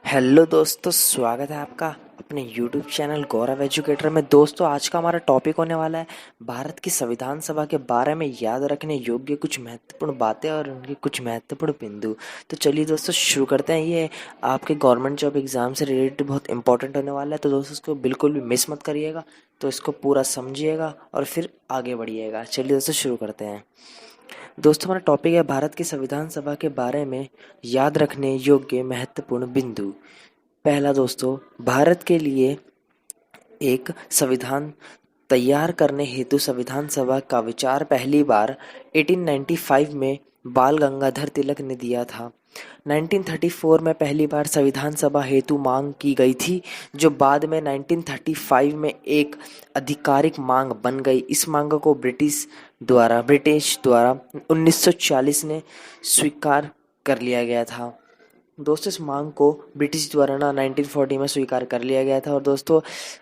Hello दोस्तों, स्वागत है आपका अपने यूट्यूब चैनल गौरव एजुकेटर में। दोस्तों, आज का हमारा टॉपिक होने वाला है भारत की संविधान सभा के बारे में याद रखने योग्य कुछ महत्वपूर्ण बातें और उनके कुछ महत्वपूर्ण बिंदु। तो चलिए दोस्तों, शुरू करते हैं। ये आपके गवर्नमेंट जॉब एग्जाम से रिलेटेड बहुत इंपॉर्टेंट होने वाला है, तो दोस्तों इसको बिल्कुल भी मिस मत करिएगा। तो इसको पूरा समझिएगा और फिर आगे बढ़िएगा। चलिए दोस्तों, शुरू करते हैं। दोस्तों, हमारा टॉपिक है भारत की संविधान सभा के बारे में याद रखने योग्य महत्वपूर्ण बिंदु। पहला दोस्तों, भारत के लिए एक संविधान तैयार करने हेतु संविधान सभा का विचार पहली बार 1895 में बाल गंगाधर तिलक ने दिया था। 1934 में पहली बार संविधान सभा हेतु मांग की गई थी, जो बाद में 1935 में एक आधिकारिक मांग बन गई। इस मांग को ब्रिटिश द्वारा 1940 में स्वीकार कर लिया गया था। दोस्तों, इस मांग को ब्रिटिश द्वारा 1940 में स्वीकार कर लिया गया था। और दोस्तों,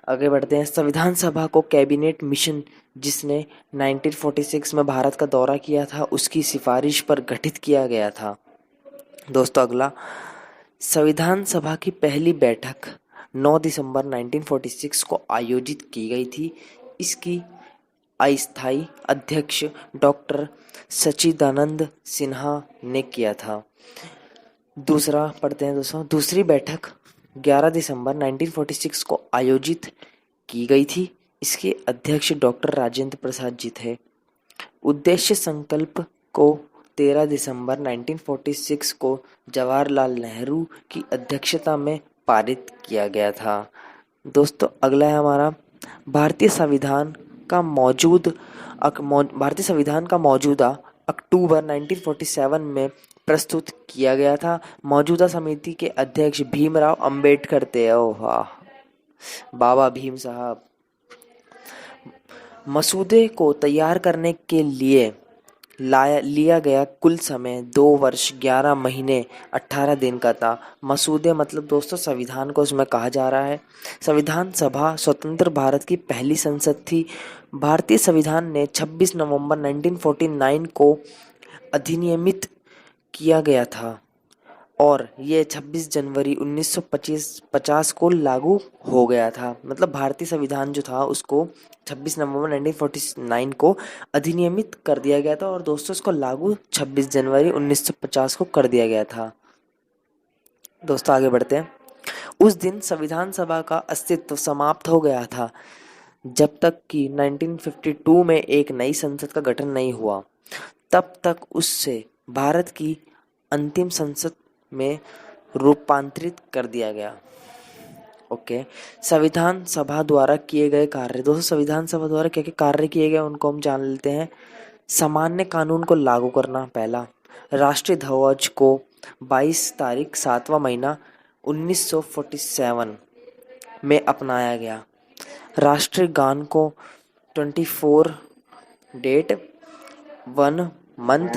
आगे बढ़ते हैं। संविधान सभा को कैबिनेट मिशन, जिसने 1946 में भारत का दौरा किया था, उसकी सिफारिश पर गठित किया गया था। दोस्तों, अगला, संविधान सभा की पहली बैठक 9 दिसंबर 1946 को आयोजित की गई थी। इसकी अस्थायी अध्यक्ष डॉक्टर सच्चिदानंद सिन्हा ने किया था। दूसरा पढ़ते हैं दोस्तों। दूसरी बैठक 11 दिसंबर 1946 को आयोजित की गई थी। इसके अध्यक्ष डॉक्टर राजेंद्र प्रसाद जी थे। उद्देश्य संकल्प को 13 दिसंबर 1946 को जवाहरलाल नेहरू की अध्यक्षता में पारित किया गया था। दोस्तों, अगला है हमारा भारतीय संविधान का मौजूदा अक्टूबर 1947 में प्रस्तुत किया गया था। मौजूदा समिति के अध्यक्ष भीमराव अंबेडकर थे। ओ वाह, बाबा भीम साहब। मसूदे को तैयार करने के लिए लिया गया कुल समय 2 वर्ष 11 महीने 18 दिन का था। मसूदे मतलब दोस्तों संविधान को इसमें कहा जा रहा है। संविधान सभा स्वतंत्र भारत की पहली संसद थी। भारतीय संविधान ने 26 नवंबर 1949 को अधिनियमित किया गया था और ये 26 जनवरी 1950 को लागू हो गया था। मतलब भारतीय संविधान जो था उसको 26 नवंबर 1949 को अधिनियमित कर दिया गया था और दोस्तों इसको लागू 26 जनवरी 1950 को कर दिया गया था। दोस्तों, आगे बढ़ते हैं। उस दिन संविधान सभा का अस्तित्व समाप्त हो गया था, जब तक कि 1952 में एक नई संसद का गठन नहीं हुआ। तब तक उससे भारत की अंतिम संसद में रूपांतरित कर दिया गया। ओके, संविधान सभा द्वारा किए गए कार्य। दोस्तों, संविधान सभा द्वारा क्या क्या कार्य किए गए उनको हम जान लेते हैं। सामान्य कानून को लागू करना पहला। राष्ट्रीय ध्वज को 22 तारीख 7वां महीना 1947 में अपनाया गया। राष्ट्रीय गान को 24 डेट 1 मंथ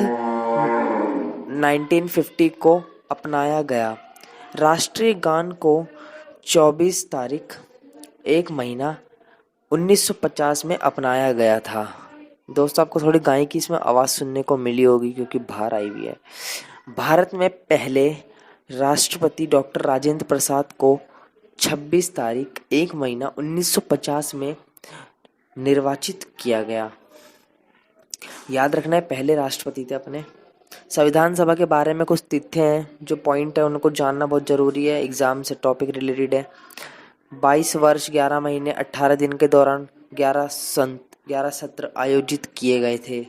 1950 को अपनाया गया। राष्ट्रीय गान को 24 तारीख 1 महीना 1950 में अपनाया गया था। दोस्तों, आपको थोड़ी गायकी की इसमें आवाज़ सुनने को मिली होगी क्योंकि बाहर आई हुई है। भारत में पहले राष्ट्रपति डॉक्टर राजेंद्र प्रसाद को 26 तारीख 1 महीना 1950 में निर्वाचित किया गया। याद रखना है, पहले राष्ट्रपति थे अपने। संविधान सभा के बारे में कुछ तथ्य हैं, जो पॉइंट है उनको जानना बहुत ज़रूरी है, एग्जाम से टॉपिक रिलेटेड है। 22 वर्ष 11 महीने 18 दिन के दौरान 11 सत्र आयोजित किए गए थे।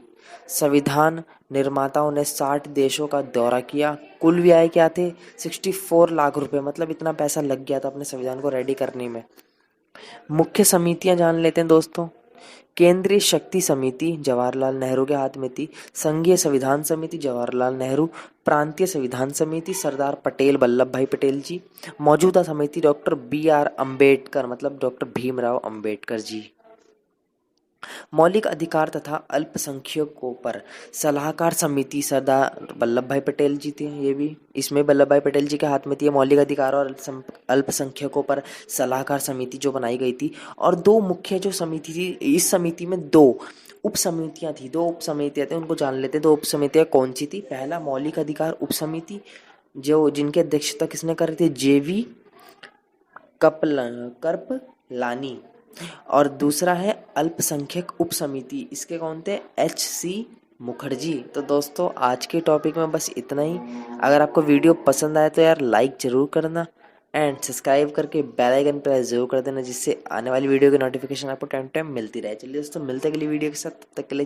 संविधान निर्माताओं ने 60 देशों का दौरा किया। कुल व्यय क्या थे? 64 लाख रुपए। मतलब इतना पैसा लग गया था अपने संविधान को रेडी करने में। मुख्य समितियां जान लेते हैं दोस्तों। केंद्रीय शक्ति समिति जवाहरलाल नेहरू के हाथ में थी। संघीय संविधान समिति जवाहरलाल नेहरू। प्रांतीय संविधान समिति सरदार पटेल वल्लभ भाई पटेल जी। मौजूदा समिति डॉक्टर BR अम्बेडकर, मतलब डॉक्टर भीमराव अम्बेडकर जी। मौलिक अधिकार तथा अल्पसंख्यकों पर सलाहकार समिति सरदार वल्लभ भाई पटेल जी थे। ये भी इसमें वल्लभ भाई पटेल जी के हाथ में थी। मौलिक अधिकार और अल्पसंख्यकों पर सलाहकार समिति जो बनाई गई थी। और दो मुख्य जो समिति थी, इस समिति में दो उप समितियां थी। उनको जान लेते हैं। दो उप समितियां कौन सी थी? पहला मौलिक अधिकार उप समिति जो जिनकी अध्यक्षता किसने करी थी, जेवी करपलानी। और दूसरा है अल्पसंख्यक उप समिति, इसके कौन थे, HC मुखर्जी। तो दोस्तों आज के टॉपिक में बस इतना ही। अगर आपको वीडियो पसंद आए तो यार लाइक जरूर करना एंड सब्सक्राइब करके बेल आइकन प्रेस जरूर कर देना, जिससे आने वाली वीडियो की नोटिफिकेशन आपको टाइम टाइम मिलती रहे। चलिए दोस्तों मिलते हैं अगली वीडियो के साथ, तब तक के लिए